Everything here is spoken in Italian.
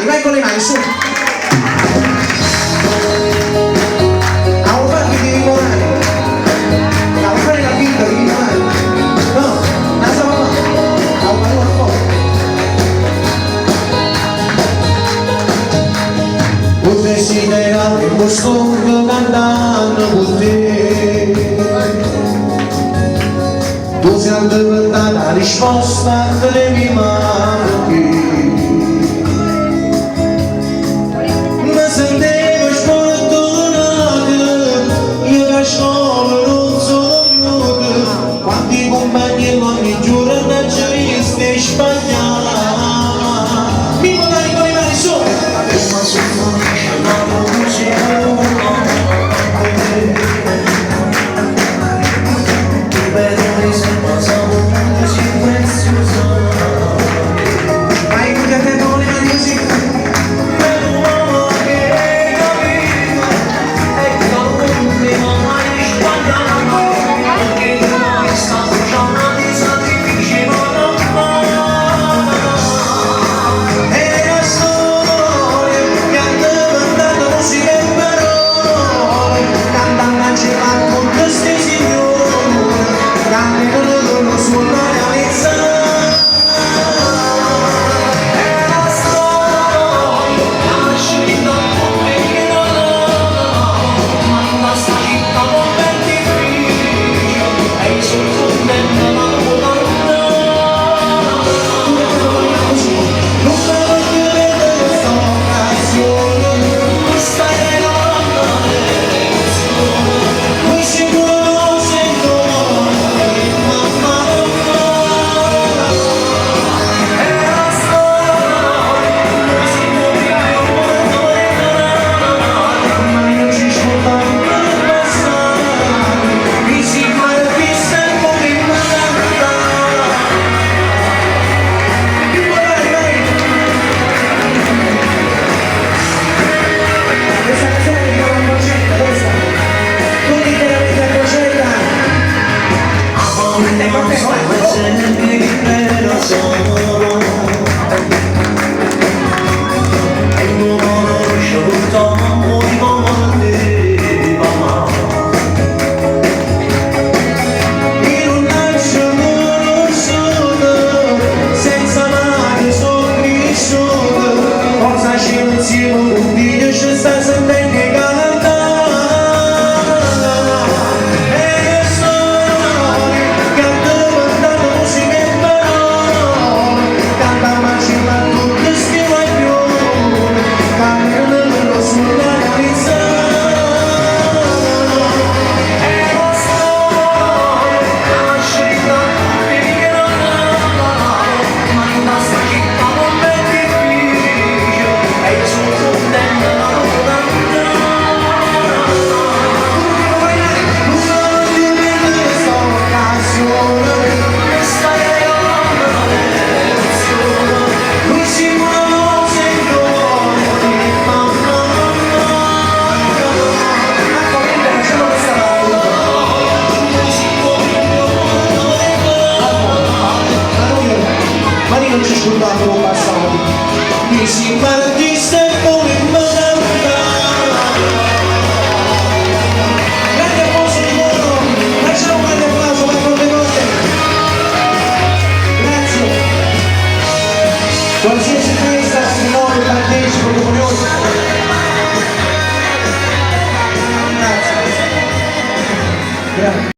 mani, vai con le mani, su. Desiderato in questo cantando con te, tu sei diventata la risposta delle mie mani. Mi sentivo sfortunato, io da solo non sono aiuto, quanti compagni ogni giorno ci visto sbagliare. Mi potrai con le mani sopra. Non ci scordate un passato, mi si partisse come in manca. Grande applauso di loro, facciamo un grande applauso per quelle cose. Grazie. Qualsiasi festa si muove, partecipo con noi. Grazie. Grazie.